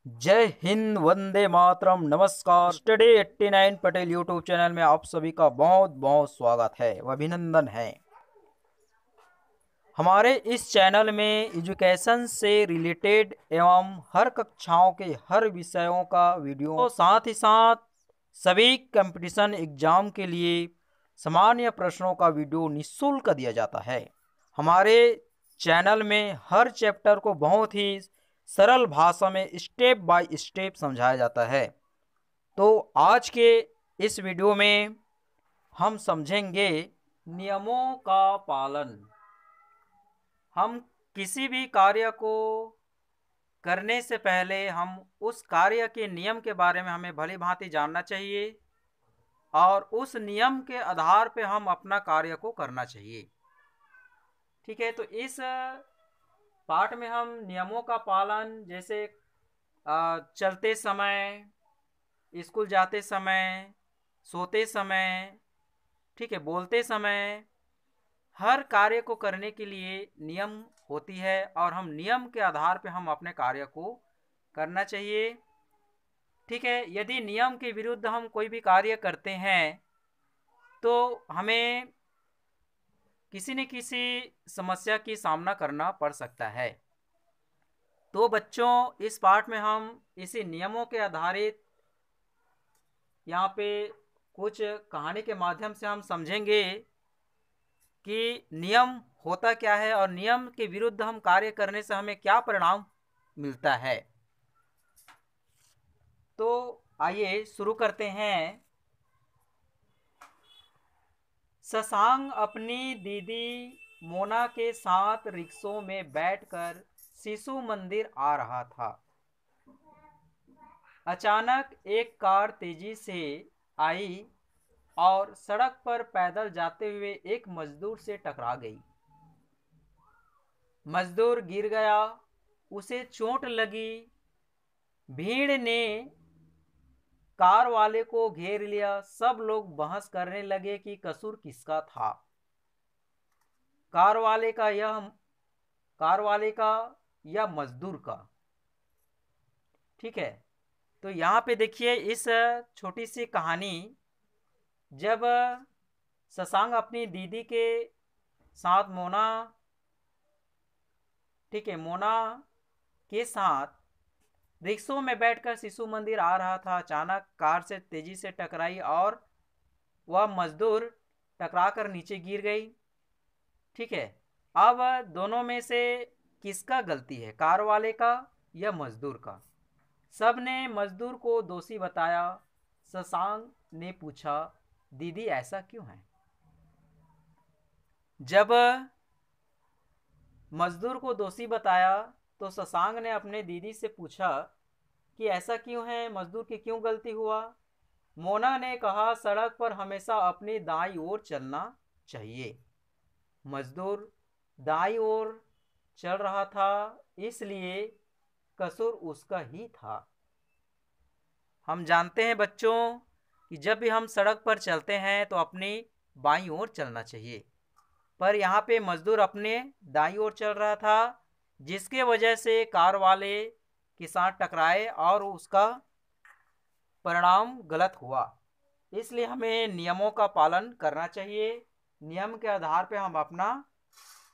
जय हिंद, वंदे मातरम, नमस्कार। Study 89 Patel YouTube channel में आप सभी का बहुत बहुत स्वागत है व अभिनंदन है। हमारे इस चैनल में एजुकेशन से रिलेटेड एवं हर कक्षाओं के हर विषयों का वीडियो, तो साथ ही साथ सभी कंपटीशन एग्जाम के लिए सामान्य प्रश्नों का वीडियो निःशुल्क दिया जाता है। हमारे चैनल में हर चैप्टर को बहुत ही सरल भाषा में स्टेप बाय स्टेप समझाया जाता है। तो आज के इस वीडियो में हम समझेंगे नियमों का पालन। हम किसी भी कार्य को करने से पहले हम उस कार्य के नियम के बारे में हमें भली भांति जानना चाहिए और उस नियम के आधार पे हम अपना कार्य को करना चाहिए। ठीक है, तो इस पाठ में हम नियमों का पालन, जैसे चलते समय, स्कूल जाते समय, सोते समय, ठीक है, बोलते समय, हर कार्य को करने के लिए नियम होती है और हम नियम के आधार पे हम अपने कार्य को करना चाहिए। ठीक है, यदि नियम के विरुद्ध हम कोई भी कार्य करते हैं तो हमें किसी न किसी समस्या की सामना करना पड़ सकता है। तो बच्चों, इस पाठ में हम इसी नियमों के आधारित यहाँ पे कुछ कहानी के माध्यम से हम समझेंगे कि नियम होता क्या है और नियम के विरुद्ध हम कार्य करने से हमें क्या परिणाम मिलता है। तो आइए शुरू करते हैं। शशांक अपनी दीदी मोना के साथ रिक्शों में बैठकर शिशु मंदिर आ रहा था। अचानक एक कार तेजी से आई और सड़क पर पैदल जाते हुए एक मजदूर से टकरा गई। मजदूर गिर गया, उसे चोट लगी। भीड़ ने कार वाले को घेर लिया। सब लोग बहस करने लगे कि कसूर किसका था, कार वाले का या मजदूर का। ठीक है, तो यहाँ पे देखिए इस छोटी सी कहानी, जब शशांक अपनी दीदी के साथ मोना, ठीक है, मोना के साथ रिक्शों में बैठकर शिशु मंदिर आ रहा था। अचानक कार से तेजी से टकराई और वह मजदूर टकरा कर नीचे गिर गई। ठीक है, अब दोनों में से किसका गलती है, कार वाले का या मजदूर का? सब ने मजदूर को दोषी बताया। शशांक ने पूछा, दीदी ऐसा क्यों है? जब मजदूर को दोषी बताया तो शशांक ने अपने दीदी से पूछा कि ऐसा क्यों है, मजदूर की क्यों गलती हुआ? मोना ने कहा, सड़क पर हमेशा अपनी दाईं ओर चलना चाहिए। मजदूर दाईं ओर चल रहा था, इसलिए कसूर उसका ही था। हम जानते हैं बच्चों कि जब भी हम सड़क पर चलते हैं तो अपनी बाईं ओर चलना चाहिए, पर यहाँ पे मजदूर अपने दाईं ओर चल रहा था, जिसके वजह से कार वाले के साथ टकराए और उसका परिणाम गलत हुआ। इसलिए हमें नियमों का पालन करना चाहिए। नियम के आधार पे हम अपना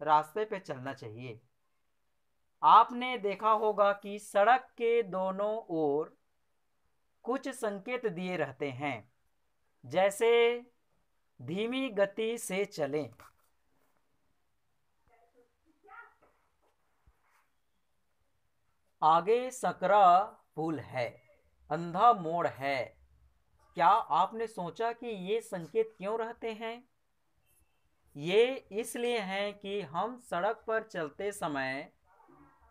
रास्ते पे चलना चाहिए। आपने देखा होगा कि सड़क के दोनों ओर कुछ संकेत दिए रहते हैं, जैसे धीमी गति से चलें, आगे सकरा पुल है, अंधा मोड़ है। क्या आपने सोचा कि ये संकेत क्यों रहते हैं? ये इसलिए हैं कि हम सड़क पर चलते समय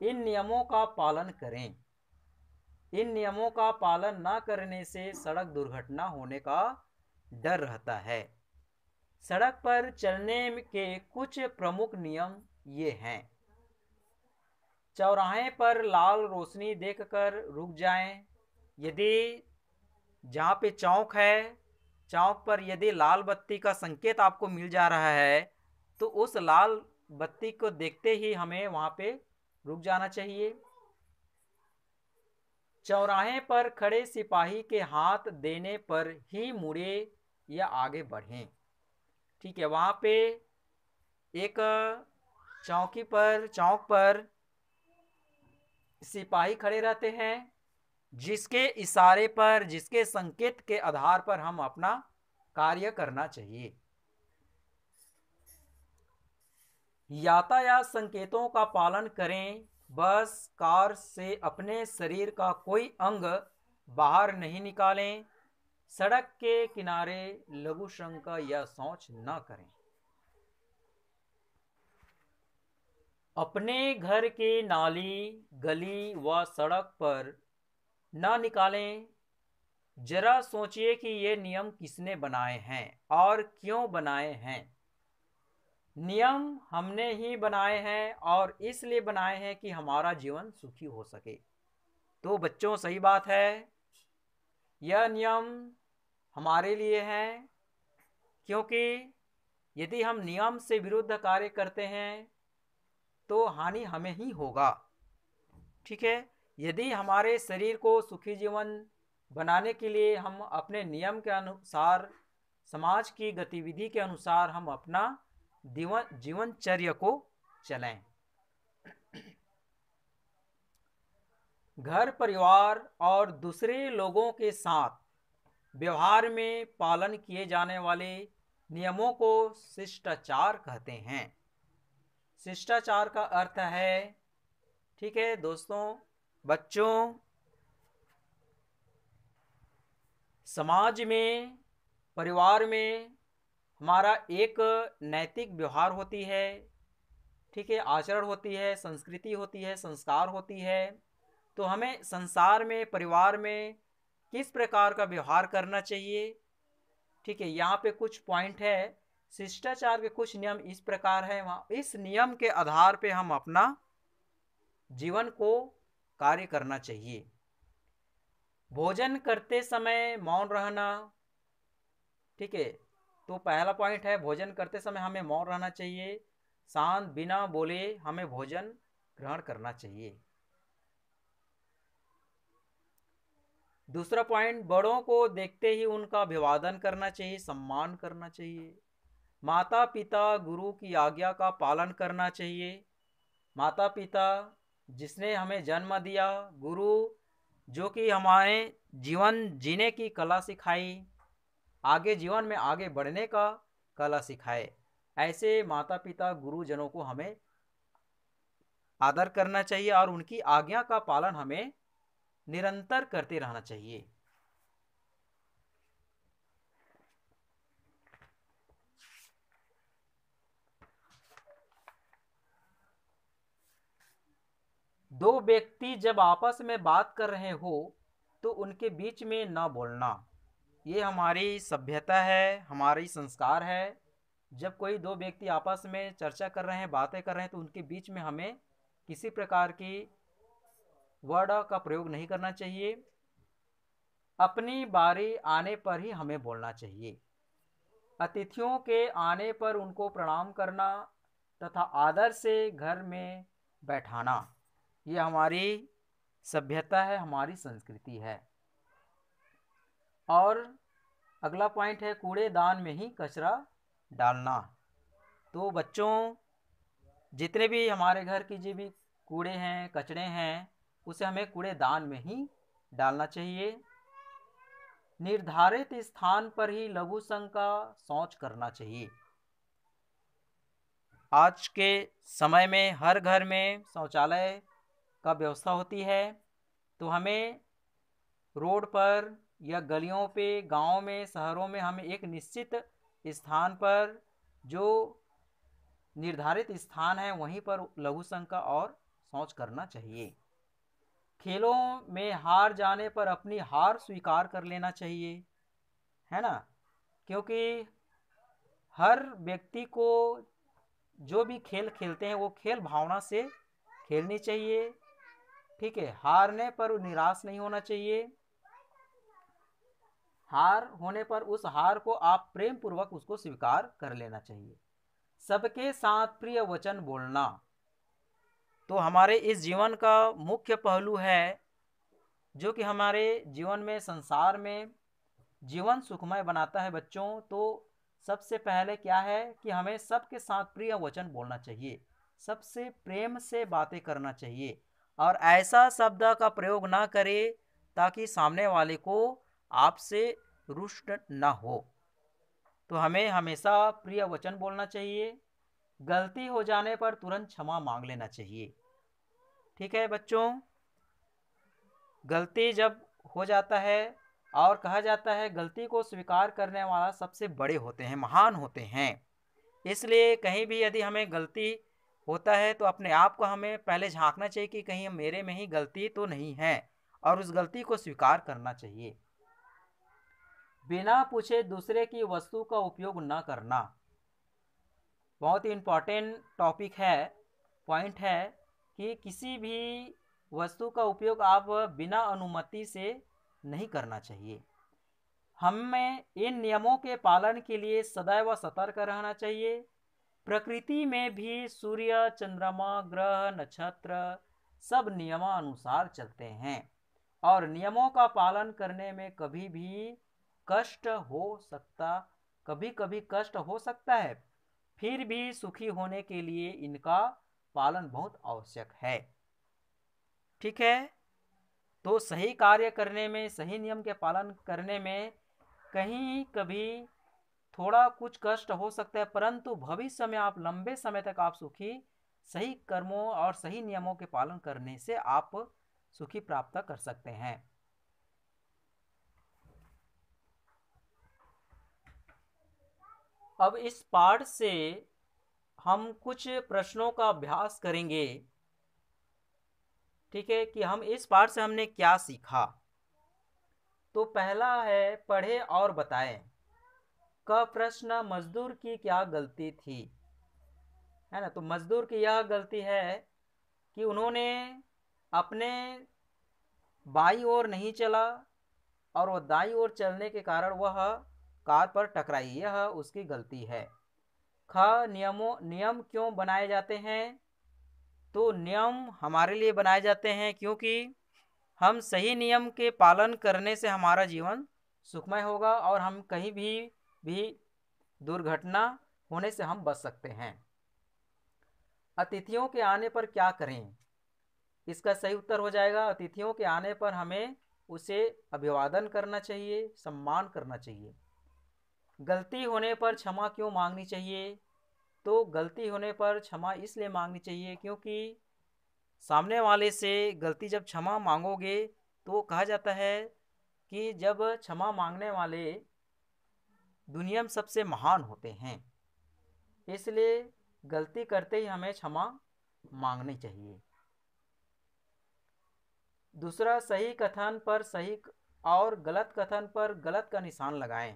इन नियमों का पालन करें। इन नियमों का पालन ना करने से सड़क दुर्घटना होने का डर रहता है। सड़क पर चलने के कुछ प्रमुख नियम ये हैं। चौराहे पर लाल रोशनी देखकर रुक जाएं। यदि जहाँ पे चौक है, चौक पर यदि लाल बत्ती का संकेत आपको मिल जा रहा है तो उस लाल बत्ती को देखते ही हमें वहाँ पे रुक जाना चाहिए। चौराहे पर खड़े सिपाही के हाथ देने पर ही मुड़े या आगे बढ़ें। ठीक है, वहाँ पे एक चौक पर सिपाही खड़े रहते हैं, जिसके इशारे पर, जिसके संकेत के आधार पर हम अपना कार्य करना चाहिए। यातायात संकेतों का पालन करें। बस कार से अपने शरीर का कोई अंग बाहर नहीं निकालें। सड़क के किनारे लघु शंक या शौच न करें। अपने घर के नाली, गली व सड़क पर न निकालें। जरा सोचिए कि ये नियम किसने बनाए हैं और क्यों बनाए हैं। नियम हमने ही बनाए हैं और इसलिए बनाए हैं कि हमारा जीवन सुखी हो सके। तो बच्चों, सही बात है, यह नियम हमारे लिए है, क्योंकि यदि हम नियम से विरुद्ध कार्य करते हैं तो हानि हमें ही होगा। ठीक है, यदि हमारे शरीर को सुखी जीवन बनाने के लिए हम अपने नियम के अनुसार, समाज की गतिविधि के अनुसार हम अपना जीवनचर्या को चलें। घर परिवार और दूसरे लोगों के साथ व्यवहार में पालन किए जाने वाले नियमों को शिष्टाचार कहते हैं। शिष्टाचार का अर्थ है, ठीक है दोस्तों, बच्चों, समाज में, परिवार में हमारा एक नैतिक व्यवहार होती है। ठीक है, आचरण होती है, संस्कृति होती है, संस्कार होती है। तो हमें संसार में, परिवार में किस प्रकार का व्यवहार करना चाहिए। ठीक है, यहाँ पे कुछ पॉइंट है। शिष्टाचार के कुछ नियम इस प्रकार है। इस नियम के आधार पे हम अपना जीवन को कार्य करना चाहिए। भोजन करते समय मौन रहना। ठीक है, तो पहला पॉइंट है, भोजन करते समय हमें मौन रहना चाहिए। शांत, बिना बोले हमें भोजन ग्रहण करना चाहिए। दूसरा पॉइंट, बड़ों को देखते ही उनका अभिवादन करना चाहिए, सम्मान करना चाहिए। माता पिता, गुरु की आज्ञा का पालन करना चाहिए। माता पिता जिसने हमें जन्म दिया, गुरु जो कि हमारे जीवन जीने की कला सिखाई, आगे जीवन में आगे बढ़ने का कला सिखाए, ऐसे माता पिता, गुरुजनों को हमें आदर करना चाहिए और उनकी आज्ञा का पालन हमें निरंतर करते रहना चाहिए। दो व्यक्ति जब आपस में बात कर रहे हो तो उनके बीच में न बोलना, ये हमारी सभ्यता है, हमारी संस्कार है। जब कोई दो व्यक्ति आपस में चर्चा कर रहे हैं, बातें कर रहे हैं, तो उनके बीच में हमें किसी प्रकार की वर्ड का प्रयोग नहीं करना चाहिए। अपनी बारी आने पर ही हमें बोलना चाहिए। अतिथियों के आने पर उनको प्रणाम करना तथा आदर से घर में बैठाना, ये हमारी सभ्यता है, हमारी संस्कृति है। और अगला पॉइंट है, कूड़ेदान में ही कचरा डालना। तो बच्चों, जितने भी हमारे घर की जो भी कूड़े हैं, कचरे हैं, उसे हमें कूड़ेदान में ही डालना चाहिए। निर्धारित स्थान पर ही लघु शंख का शौच करना चाहिए। आज के समय में हर घर में शौचालय का व्यवस्था होती है, तो हमें रोड पर या गलियों पे, गांव में, शहरों में हमें एक निश्चित स्थान पर, जो निर्धारित स्थान है, वहीं पर लघु शंख का और शौच करना चाहिए। खेलों में हार जाने पर अपनी हार स्वीकार कर लेना चाहिए, है ना, क्योंकि हर व्यक्ति को जो भी खेल खेलते हैं वो खेल भावना से खेलनी चाहिए। ठीक है, हारने पर निराश नहीं होना चाहिए। हार होने पर उस हार को आप प्रेम पूर्वक उसको स्वीकार कर लेना चाहिए। सबके साथ प्रिय वचन बोलना, तो हमारे इस जीवन का मुख्य पहलू है जो कि हमारे जीवन में, संसार में जीवन सुखमय बनाता है बच्चों। तो सबसे पहले क्या है कि हमें सबके साथ प्रिय वचन बोलना चाहिए, सबसे प्रेम से बातें करना चाहिए, और ऐसा शब्द का प्रयोग ना करें ताकि सामने वाले को आपसे रुष्ट ना हो। तो हमें हमेशा प्रिय वचन बोलना चाहिए। गलती हो जाने पर तुरंत क्षमा मांग लेना चाहिए। ठीक है बच्चों, गलती जब हो जाता है, और कहा जाता है गलती को स्वीकार करने वाला सबसे बड़े होते हैं, महान होते हैं। इसलिए कहीं भी यदि हमें गलती होता है तो अपने आप को हमें पहले झांकना चाहिए कि कहीं मेरे में ही गलती तो नहीं है, और उस गलती को स्वीकार करना चाहिए। बिना पूछे दूसरे की वस्तु का उपयोग न करना बहुत ही इम्पोर्टेंट टॉपिक है, पॉइंट है कि किसी भी वस्तु का उपयोग आप बिना अनुमति से नहीं करना चाहिए। हमें इन नियमों के पालन के लिए सदैव सतर्क रहना चाहिए। प्रकृति में भी सूर्य, चंद्रमा, ग्रह, नक्षत्र सब नियमानुसार चलते हैं, और नियमों का पालन करने में कभी कभी कष्ट हो सकता है, फिर भी सुखी होने के लिए इनका पालन बहुत आवश्यक है। ठीक है, तो सही कार्य करने में, सही नियम के पालन करने में कहीं कभी थोड़ा कुछ कष्ट हो सकता है, परंतु भविष्य में आप लंबे समय तक आप सुखी, सही कर्मों और सही नियमों के पालन करने से आप सुखी प्राप्त कर सकते हैं। अब इस पाठ से हम कुछ प्रश्नों का अभ्यास करेंगे। ठीक है, कि हम इस पाठ से हमने क्या सीखा। तो पहला है पढ़े और बताएं का प्रश्न, मजदूर की क्या गलती थी, है ना। तो मजदूर की यह गलती है कि उन्होंने अपने बाईं ओर नहीं चला, और वह दाईं ओर चलने के कारण वह कार पर टकराई, यह उसकी गलती है। ख, नियम क्यों बनाए जाते हैं। तो नियम हमारे लिए बनाए जाते हैं क्योंकि हम सही नियम के पालन करने से हमारा जीवन सुखमय होगा, और हम कहीं भी दुर्घटना होने से हम बच सकते हैं। अतिथियों के आने पर क्या करें, इसका सही उत्तर हो जाएगा अतिथियों के आने पर हमें उसे अभिवादन करना चाहिए, सम्मान करना चाहिए। गलती होने पर क्षमा क्यों मांगनी चाहिए। तो गलती होने पर क्षमा इसलिए मांगनी चाहिए क्योंकि सामने वाले से गलती जब क्षमा मांगोगे तो कहा जाता है कि जब क्षमा मांगने वाले दुनिया में सबसे महान होते हैं, इसलिए गलती करते ही हमें क्षमा मांगनी चाहिए। दूसरा, सही कथन पर सही और गलत कथन पर गलत का निशान लगाएं।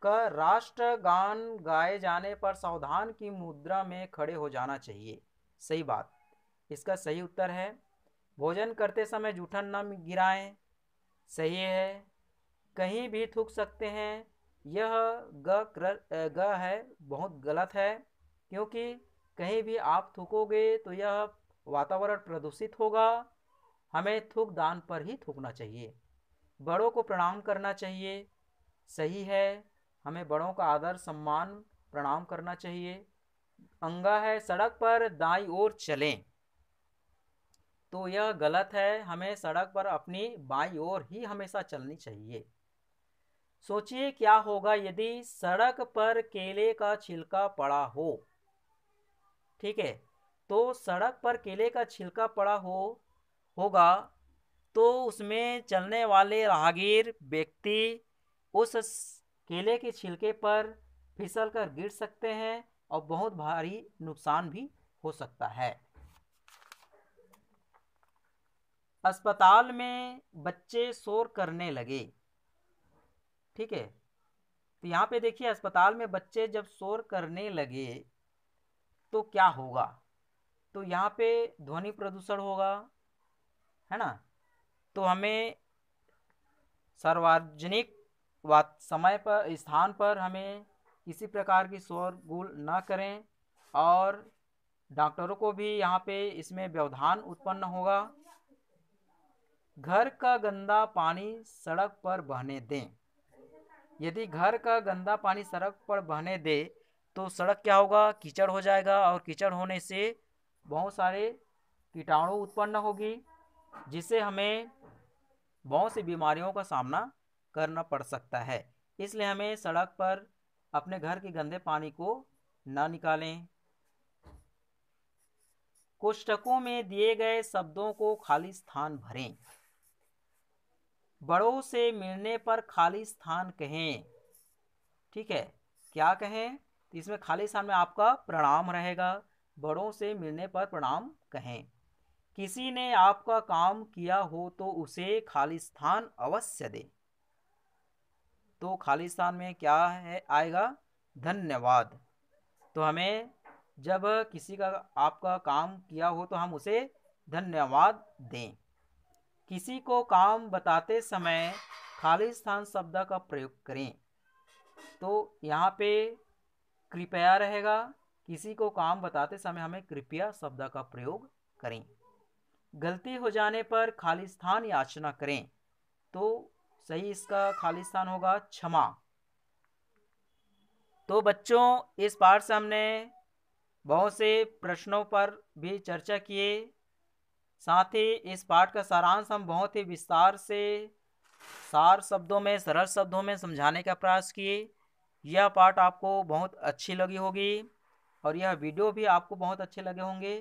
क, राष्ट्रगान गाए जाने पर सावधान की मुद्रा में खड़े हो जाना चाहिए, सही बात, इसका सही उत्तर है। भोजन करते समय जूठन न गिराएं, सही है। कहीं भी थूक सकते हैं, यह ग है, बहुत गलत है, क्योंकि कहीं भी आप थूकोगे तो यह वातावरण प्रदूषित होगा। हमें थूक दान पर ही थूकना चाहिए। बड़ों को प्रणाम करना चाहिए, सही है, हमें बड़ों का आदर सम्मान प्रणाम करना चाहिए। अंगा है, सड़क पर दाईं ओर चलें, तो यह गलत है, हमें सड़क पर अपनी बाईं ओर ही हमेशा चलनी चाहिए। सोचिए क्या होगा यदि सड़क पर केले का छिलका पड़ा हो। ठीक है, तो सड़क पर केले का छिलका पड़ा होगा तो उसमें चलने वाले राहगीर व्यक्ति उस केले के छिलके पर फिसल कर गिर सकते हैं, और बहुत भारी नुकसान भी हो सकता है। अस्पताल में बच्चे शोर करने लगे। ठीक है, तो यहाँ पे देखिए अस्पताल में बच्चे जब शोर करने लगे तो क्या होगा। तो यहाँ पे ध्वनि प्रदूषण होगा, है ना। तो हमें सार्वजनिक समय पर, स्थान पर हमें किसी प्रकार की शोरगुल ना करें, और डॉक्टरों को भी यहाँ पे इसमें व्यवधान उत्पन्न होगा। घर का गंदा पानी सड़क पर बहने दें। यदि घर का गंदा पानी सड़क पर बहने दे तो सड़क क्या होगा, कीचड़ हो जाएगा, और कीचड़ होने से बहुत सारे कीटाणु उत्पन्न होगी, जिससे हमें बहुत सी बीमारियों का सामना करना पड़ सकता है। इसलिए हमें सड़क पर अपने घर के गंदे पानी को न निकालें। कोष्ठकों में दिए गए शब्दों को खाली स्थान भरें। बड़ों से मिलने पर खाली स्थान कहें। ठीक है, क्या कहें? तो इसमें खाली स्थान में आपका प्रणाम रहेगा। बड़ों से मिलने पर प्रणाम कहें। किसी ने आपका काम किया हो तो उसे खाली स्थान अवश्य दें। तो खाली स्थान में क्या है आएगा? धन्यवाद। तो हमें जब किसी का आपका काम किया हो तो हम उसे धन्यवाद दें। किसी को काम बताते समय खाली स्थान शब्द का प्रयोग करें। तो यहाँ पे कृपया रहेगा। किसी को काम बताते समय हमें कृपया शब्द का प्रयोग करें। गलती हो जाने पर खाली स्थान याचना करें। तो सही इसका खाली स्थान होगा क्षमा। तो बच्चों, इस पाठ से हमने बहुत से प्रश्नों पर भी चर्चा किए। साथ ही इस पाठ का सारांश हम बहुत ही विस्तार से सार शब्दों में, सरल शब्दों में समझाने का प्रयास किए। यह पाठ आपको बहुत अच्छी लगी होगी और यह वीडियो भी आपको बहुत अच्छे लगे होंगे।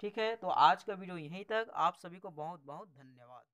ठीक है, तो आज का वीडियो यहीं तक। आप सभी को बहुत बहुत धन्यवाद।